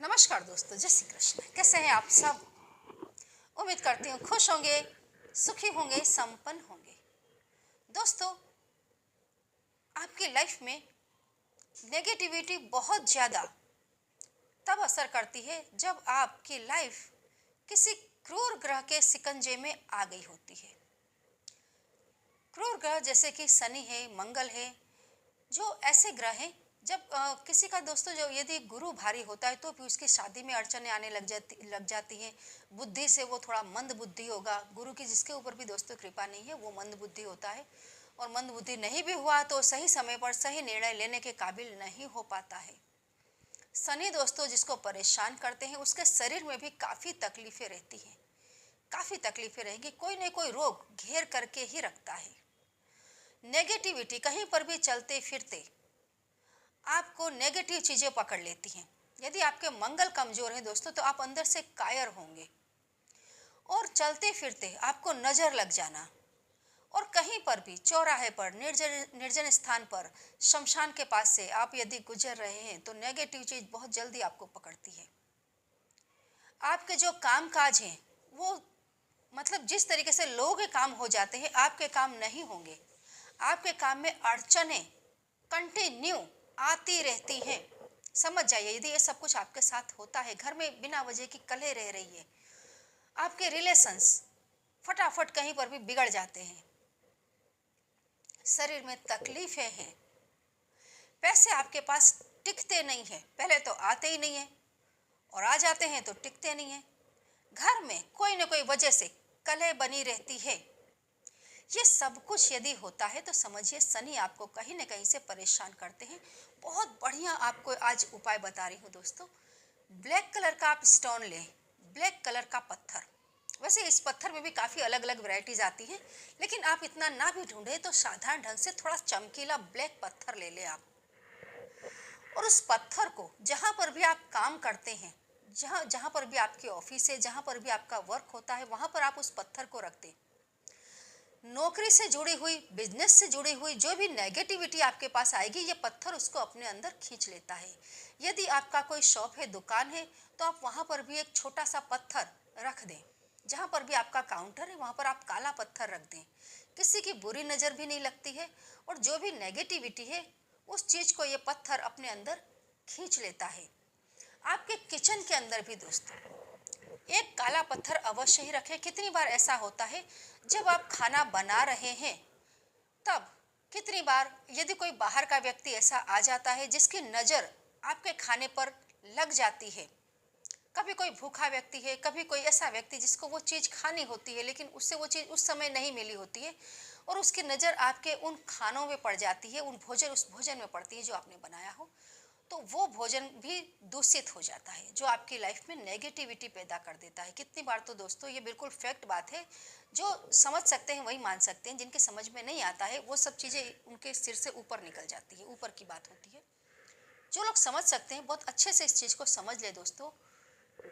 नमस्कार दोस्तों, जय श्री कृष्ण। कैसे हैं आप सब? उम्मीद करती हूँ खुश होंगे, सुखी होंगे, संपन्न होंगे। दोस्तों, आपकी लाइफ में नेगेटिविटी बहुत ज़्यादा तब असर करती है जब आपकी लाइफ किसी क्रूर ग्रह के शिकंजे में आ गई होती है। क्रूर ग्रह जैसे कि शनि है, मंगल है, जो ऐसे ग्रह हैं जब किसी का दोस्तों जो यदि गुरु भारी होता है तो भी उसकी शादी में अड़चने आने लग जाती हैं। बुद्धि से वो थोड़ा मंद बुद्धि होगा। गुरु की जिसके ऊपर भी दोस्तों कृपा नहीं है वो मंद बुद्धि होता है, और मंद बुद्धि नहीं भी हुआ तो सही समय पर सही निर्णय लेने के काबिल नहीं हो पाता है। शनि दोस्तों जिसको परेशान करते हैं उसके शरीर में भी काफ़ी तकलीफें रहती हैं, काफ़ी तकलीफें रहेंगी, कोई न कोई रोग घेर करके ही रखता है। नेगेटिविटी कहीं पर भी चलते फिरते आपको नेगेटिव चीज़ें पकड़ लेती हैं। यदि आपके मंगल कमज़ोर हैं दोस्तों तो आप अंदर से कायर होंगे, और चलते फिरते आपको नज़र लग जाना, और कहीं पर भी चौराहे पर, निर्जन निर्जन स्थान पर, शमशान के पास से आप यदि गुजर रहे हैं तो नेगेटिव चीज़ बहुत जल्दी आपको पकड़ती है। आपके जो काम काज हैं वो मतलब जिस तरीके से लोगों के काम हो जाते हैं आपके काम नहीं होंगे। आपके काम में अड़चनें कंटिन्यू आती रहती हैं। समझ जाइए, यदि ये सब कुछ आपके साथ होता है, घर में बिना वजह की कलह रह रही है, आपके रिलेशंस फटाफट कहीं पर भी बिगड़ जाते हैं, शरीर में तकलीफें हैं, पैसे आपके पास टिकते नहीं हैं, पहले तो आते ही नहीं है और आ जाते हैं तो टिकते नहीं हैं, घर में कोई ना कोई वजह से कलह बनी रहती है। ये सब कुछ यदि होता है तो समझिए शनि आपको कहीं ना कहीं से परेशान करते हैं। बहुत बढ़िया आपको आज उपाय बता रही हूँ दोस्तों। ब्लैक कलर का आप स्टोन लें, ब्लैक कलर का पत्थर। वैसे इस पत्थर में भी काफ़ी अलग अलग वैरायटीज आती हैं, लेकिन आप इतना ना भी ढूंढे तो साधारण ढंग से थोड़ा चमकीला ब्लैक पत्थर ले लें आप, और उस पत्थर को जहाँ पर भी आप काम करते हैं, जहाँ जहाँ पर भी आपकी ऑफिस है, जहाँ पर भी आपका वर्क होता है, वहाँ पर आप उस पत्थर को रख दें। नौकरी से जुड़ी हुई, बिजनेस से जुड़ी हुई जो भी नेगेटिविटी आपके पास आएगी ये पत्थर उसको अपने अंदर खींच लेता है। यदि आपका कोई शॉप है, दुकान है, तो आप वहाँ पर भी एक छोटा सा पत्थर रख दें। जहाँ पर भी आपका काउंटर है वहाँ पर आप काला पत्थर रख दें, किसी की बुरी नज़र भी नहीं लगती है, और जो भी नेगेटिविटी है उस चीज़ को ये पत्थर अपने अंदर खींच लेता है। आपके किचन के अंदर भी दोस्तों एक काला पत्थर अवश्य ही रखें। कितनी बार ऐसा होता है जब आप खाना बना रहे हैं तब कितनी बार यदि कोई बाहर का व्यक्ति ऐसा आ जाता है जिसकी नज़र आपके खाने पर लग जाती है। कभी कोई भूखा व्यक्ति है, कभी कोई ऐसा व्यक्ति जिसको वो चीज़ खानी होती है लेकिन उससे वो चीज़ उस समय नहीं मिली होती है, और उसकी नज़र आपके उन खानों में पड़ जाती है, उस भोजन में पड़ती है जो आपने बनाया हो, तो वो भोजन भी दूषित हो जाता है, जो आपकी लाइफ में नेगेटिविटी पैदा कर देता है। कितनी बार तो दोस्तों ये बिल्कुल फैक्ट बात है, जो समझ सकते हैं वही मान सकते हैं, जिनके समझ में नहीं आता है वो सब चीज़ें उनके सिर से ऊपर निकल जाती है, ऊपर की बात होती है। जो लोग समझ सकते हैं बहुत अच्छे से इस चीज़ को समझ ले दोस्तों।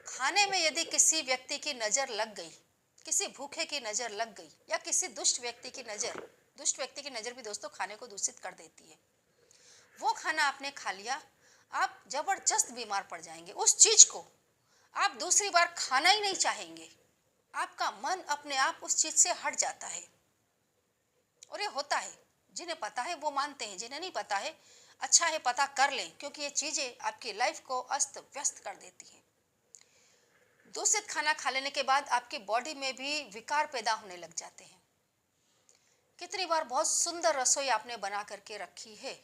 खाने में यदि किसी व्यक्ति की नज़र लग गई, किसी भूखे की नज़र लग गई, या किसी दुष्ट व्यक्ति की नज़र, दुष्ट व्यक्ति की नज़र भी दोस्तों खाने को दूषित कर देती है। वो खाना आपने खा लिया, आप जबरदस्त बीमार पड़ जाएंगे। उस चीज को आप दूसरी बार खाना ही नहीं चाहेंगे, आपका मन अपने आप उस चीज से हट जाता है। और ये होता है, जिन्हें पता है वो मानते हैं, जिन्हें नहीं पता है अच्छा है पता कर लें, क्योंकि ये चीजें आपकी लाइफ को अस्त व्यस्त कर देती हैं। दूषित खाना खा लेने के बाद आपकी बॉडी में भी विकार पैदा होने लग जाते हैं। कितनी बार बहुत सुंदर रसोई आपने बना करके रखी है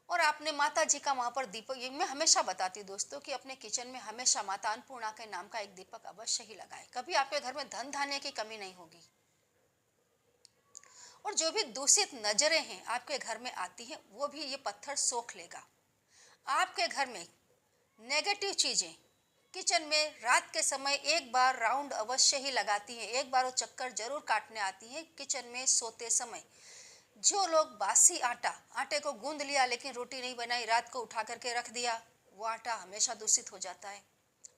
और आपने माता जी का वहाँ पर दीपक, ये मैं हमेशा बताती हूँ दोस्तों कि अपने किचन में हमेशा माता अन्नपूर्णा के नाम का एक दीपक अवश्य ही लगाएं। कभी आपके घर में धन धान्य की कमी नहीं होगी। और जो भी दूषित नजरें हैं आपके घर में आती हैं वो भी ये पत्थर सोख लेगा। आपके घर में नेगेटिव चीज़ें किचन में रात के समय एक बार राउंड अवश्य ही लगाती हैं, एक बार वो चक्कर जरूर काटने आती हैं किचन में सोते समय। जो लोग बासी आटे को गूंद लिया लेकिन रोटी नहीं बनाई, रात को उठा करके रख दिया, वो आटा हमेशा दूषित हो जाता है,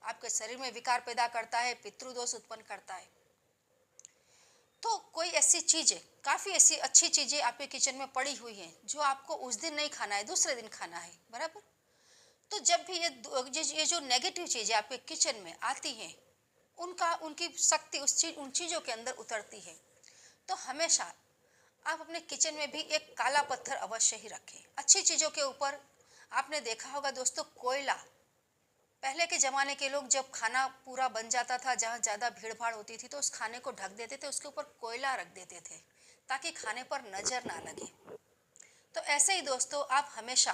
आपके शरीर में विकार पैदा करता है, पितृदोष उत्पन्न करता है। तो कोई ऐसी चीज़ें, काफ़ी ऐसी अच्छी चीज़ें आपके किचन में पड़ी हुई हैं जो आपको उस दिन नहीं खाना है, दूसरे दिन खाना है, बराबर। तो जब भी ये जो नेगेटिव चीज़ें आपके किचन में आती हैं, उनका उनकी शक्ति उन चीज़ों के अंदर उतरती है। तो हमेशा आप अपने किचन में भी एक काला पत्थर अवश्य ही रखें। अच्छी चीज़ों के ऊपर आपने देखा होगा दोस्तों, कोयला। पहले के ज़माने के लोग जब खाना पूरा बन जाता था, जहाँ ज़्यादा भीड़ भाड़ होती थी, तो उस खाने को ढक देते थे, उसके ऊपर कोयला रख देते थे ताकि खाने पर नज़र ना लगे। तो ऐसे ही दोस्तों, आप हमेशा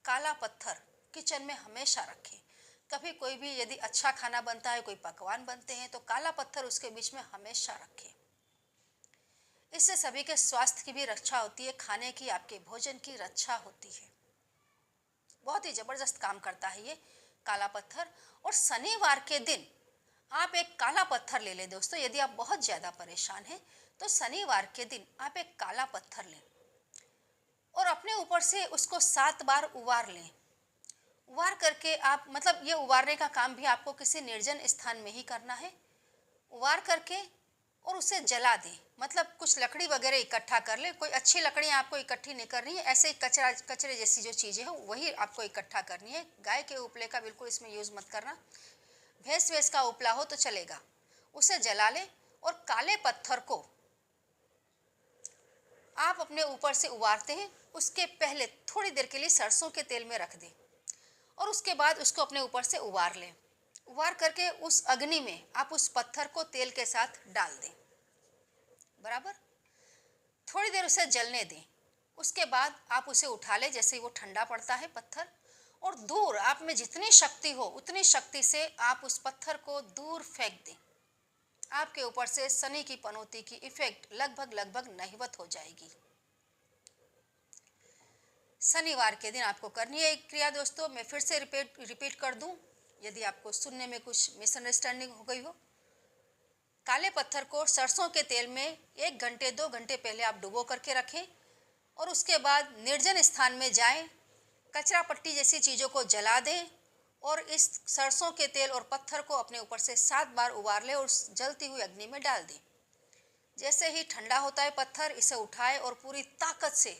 काला पत्थर किचन में हमेशा रखें। कभी कोई भी यदि अच्छा खाना बनता है, कोई पकवान बनते हैं, तो काला पत्थर उसके बीच में हमेशा रखें। इससे सभी के स्वास्थ्य की भी रक्षा होती है, खाने की, आपके भोजन की रक्षा होती है। बहुत ही जबरदस्त काम करता है ये काला पत्थर। और शनिवार के दिन आप एक काला पत्थर ले लें दोस्तों। यदि आप बहुत ज़्यादा परेशान हैं तो शनिवार के दिन आप एक काला पत्थर लें और अपने ऊपर से उसको 7 बार उबार लें। उबार करके आप, मतलब ये उबारने का काम भी आपको किसी निर्जन स्थान में ही करना है। उबार करके और उसे जला दें, मतलब कुछ लकड़ी वगैरह इकट्ठा कर ले। कोई अच्छी लकड़ियाँ आपको इकट्ठी नहीं करनी है, ऐसे ही कचरे जैसी जो चीज़ें हैं वही आपको इकट्ठा करनी है। गाय के उपले का बिल्कुल इसमें यूज़ मत करना, भैंस वैस का उपला हो तो चलेगा। उसे जला लें और काले पत्थर को आप अपने ऊपर से उबारते हैं, उसके पहले थोड़ी देर के लिए सरसों के तेल में रख दें और उसके बाद उसको अपने ऊपर से उबार लें। उबार करके उस अग्नि में आप उस पत्थर को तेल के साथ डाल दें, बराबर। थोड़ी देर उसे जलने दें। उसके बाद आप उसे उठा लें जैसे ही वो ठंडा पड़ता है पत्थर, और दूर, आप में जितनी शक्ति हो उतनी शक्ति से आप उस पत्थर को दूर फेंक दें। आपके ऊपर से शनि की पनौती की इफेक्ट लगभग नहिवत हो जाएगी। शनिवार के दिन आपको करनी है एक क्रिया दोस्तों। मैं फिर से रिपीट कर दूं, यदि आपको सुनने में कुछ मिसअंडरस्टैंडिंग हो गई हो। काले पत्थर को सरसों के तेल में 1 घंटे 2 घंटे पहले आप डुबो करके रखें और उसके बाद निर्जन स्थान में जाएं, कचरा पट्टी जैसी चीज़ों को जला दें और इस सरसों के तेल और पत्थर को अपने ऊपर से 7 बार उबार लें और उस जलती हुई अग्नि में डाल दें। जैसे ही ठंडा होता है पत्थर, इसे उठाए और पूरी ताकत से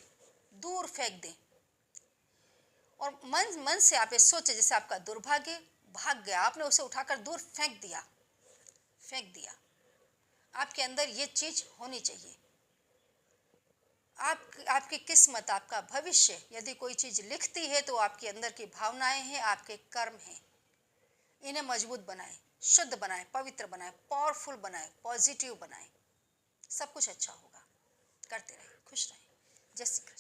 दूर फेंक दें और मन से आप ये सोचें जैसे आपका दुर्भाग्य भाग गया, आपने उसे उठाकर दूर फेंक दिया। आपके अंदर ये चीज होनी चाहिए। आपकी किस्मत, आपका भविष्य यदि कोई चीज लिखती है तो आपके अंदर की भावनाएं हैं, आपके कर्म हैं। इन्हें मजबूत बनाएं, शुद्ध बनाएं, पवित्र बनाएं, पावरफुल बनाएं, पॉजिटिव बनाएं। सब कुछ अच्छा होगा। करते रहें, खुश रहें। जय श्री कृष्ण।